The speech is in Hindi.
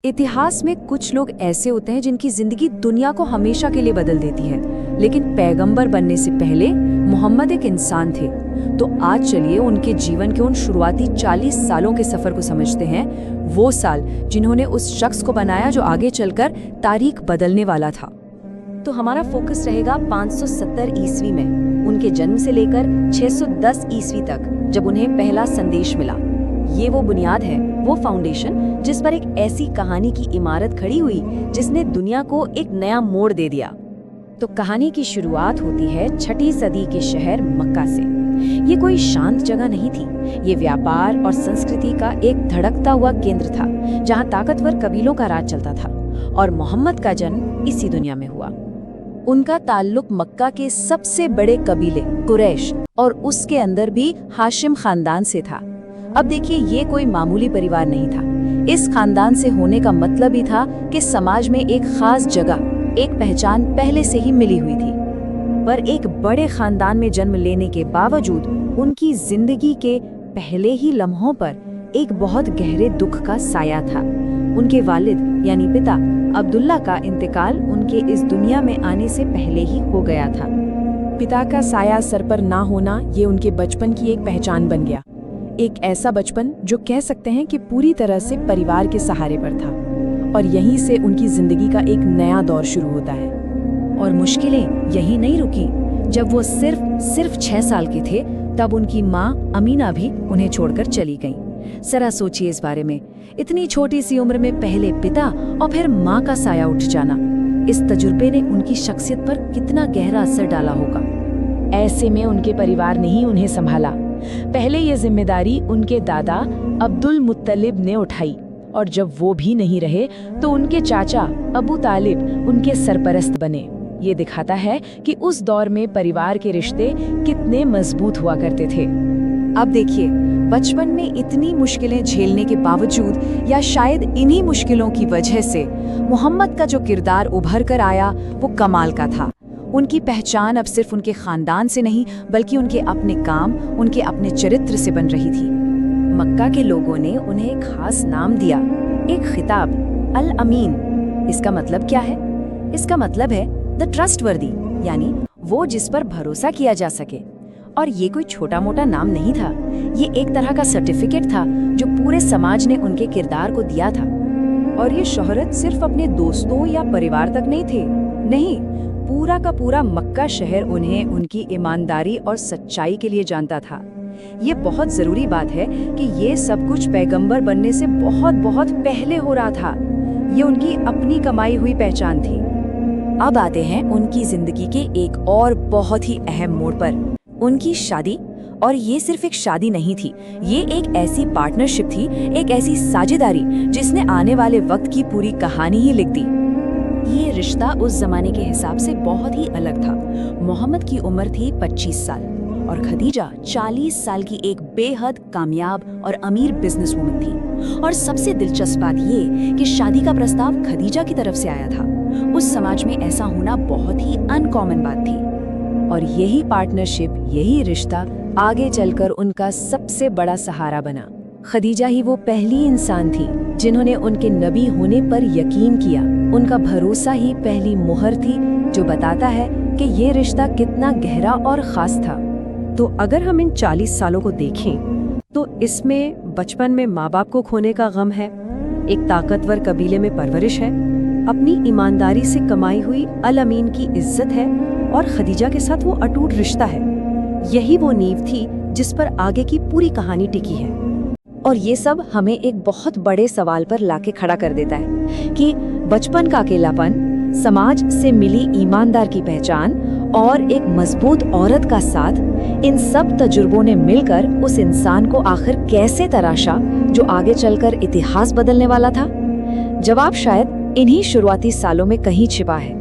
इतिहास में कुछ लोग ऐसे होते हैं जिनकी जिंदगी दुनिया को हमेशा के लिए बदल देती है, लेकिन पैगंबर बनने से पहले मोहम्मद एक इंसान थे। तो आज चलिए उनके जीवन के उन शुरुआती 40 सालों के सफर को समझते हैं, वो साल जिन्होंने उस शख्स को बनाया जो आगे चलकर तारीख बदलने वाला था। तो हमारा फोकस रहेगा 570 ईस्वी में, उनके जन्म से लेकर 610 ईस्वी तक, जब उन्हें पहला संदेश मिला। ये वो बुनियाद है, वो फाउंडेशन जिस पर एक ऐसी कहानी की इमारत खड़ी हुई जिसने दुनिया को एक नया मोड़ दे दिया। तो कहानी की शुरुआत होती है 6ठी सदी के शहर मक्का से। ये कोई शांत जगह नहीं थी, ये व्यापार और संस्कृति का एक धड़कता हुआ केंद्र था, जहाँ ताकतवर कबीलों का राज चलता था। और मोहम्मद का जन्म इसी दुनिया में हुआ। उनका ताल्लुक मक्का के सबसे बड़े कबीले कुरैश और उसके अंदर भी हाशिम खानदान से था। अब देखिए, ये कोई मामूली परिवार नहीं था। इस खानदान से होने का मतलब ही था कि समाज में एक खास जगह, एक पहचान पहले से ही मिली हुई थी। पर एक बड़े खानदान में जन्म लेने के बावजूद उनकी जिंदगी के पहले ही लम्हों पर एक बहुत गहरे दुख का साया था। उनके वालिद यानी पिता अब्दुल्ला का इंतकाल उनके इस दुनिया में आने से पहले ही हो गया था। पिता का साया सर पर ना होना ये उनके बचपन की एक पहचान बन गया। एक ऐसा बचपन जो कह सकते हैं कि पूरी तरह से परिवार के सहारे पर था, और यहीं से उनकी जिंदगी का एक नया दौर शुरू होता है। और मुश्किलें यहीं नहीं रुकी। जब वो सिर्फ 6 साल के थे, तब उनकी माँ अमीना भी उन्हें छोड़कर चली गईं। जरा सोचिए इस बारे में, इतनी छोटी सी उम्र में पहले पिता और फिर माँ का साया उठ जाना। इस तजुर्बे ने उनकी शख्सियत पर कितना गहरा असर डाला होगा। ऐसे में उनके परिवार ने ही उन्हें संभाला। पहले ये जिम्मेदारी उनके दादा अब्दुल मुत्तलिब ने उठाई, और जब वो भी नहीं रहे तो उनके चाचा अबू तालिब उनके सरपरस्त बने। ये दिखाता है कि उस दौर में परिवार के रिश्ते कितने मजबूत हुआ करते थे। अब देखिए, बचपन में इतनी मुश्किलें झेलने के बावजूद, या शायद इन्हीं मुश्किलों की वजह से, मोहम्मद का जो किरदार उभर कर आया वो कमाल का था। उनकी पहचान अब सिर्फ उनके खानदान से नहीं, बल्कि उनके अपने काम, उनके अपने चरित्र से बन रही थी। मक्का के लोगों ने उन्हें एक खास नाम दिया, एक खिताब, अल अमीन। इसका मतलब क्या है? इसका मतलब है द ट्रस्टवर्दी, यानी वो जिस पर भरोसा किया जा सके। और ये कोई छोटा मोटा नाम नहीं था, ये एक तरह का सर्टिफिकेट था जो पूरे समाज ने उनके किरदार को दिया था। और ये शोहरत सिर्फ अपने दोस्तों या परिवार तक नहीं थे, नहीं, पूरा का पूरा मक्का शहर उन्हें उनकी ईमानदारी और सच्चाई के लिए जानता था। ये बहुत जरूरी बात है कि ये सब कुछ पैगंबर बनने से बहुत बहुत पहले हो रहा था। ये उनकी अपनी कमाई हुई पहचान थी। अब आते हैं उनकी जिंदगी के एक और बहुत ही अहम मोड़ पर, उनकी शादी। और ये सिर्फ एक शादी नहीं थी, ये एक ऐसी पार्टनरशिप थी, एक ऐसी साझेदारी जिसने आने वाले वक्त की पूरी कहानी ही लिख दी। ये रिश्ता उस जमाने के हिसाब से बहुत ही अलग था। मोहम्मद की उम्र थी 25 साल और खदीजा 40 साल की एक बेहद कामयाब और अमीर बिजनेस वुमन थी। और सबसे दिलचस्प बात ये कि शादी का प्रस्ताव खदीजा की तरफ से आया था। उस समाज में ऐसा होना बहुत ही अनकॉमन बात थी। और यही पार्टनरशिप, यही रिश्ता आगे चलकर उनका सबसे बड़ा सहारा बना। खदीजा ही वो पहली इंसान थी जिन्होंने उनके नबी होने पर यकीन किया। उनका भरोसा ही पहली मोहर थी जो बताता है कि ये रिश्ता कितना गहरा और खास था। तो अगर हम इन 40 सालों को देखें तो इसमें बचपन में माँ बाप को खोने का गम है, एक ताकतवर कबीले में परवरिश है, अपनी ईमानदारी से कमाई हुई अल अमीन की इज्जत है, और खदीजा के साथ वो अटूट रिश्ता है। यही वो नींव थी जिस पर आगे की पूरी कहानी टिकी है। और ये सब हमें एक बहुत बड़े सवाल पर लाके खड़ा कर देता है कि बचपन का अकेलापन, समाज से मिली ईमानदार की पहचान और एक मजबूत औरत का साथ, इन सब तजुर्बों ने मिलकर उस इंसान को आखिर कैसे तराशा जो आगे चलकर इतिहास बदलने वाला था। जवाब शायद इन्हीं शुरुआती सालों में कहीं छिपा है।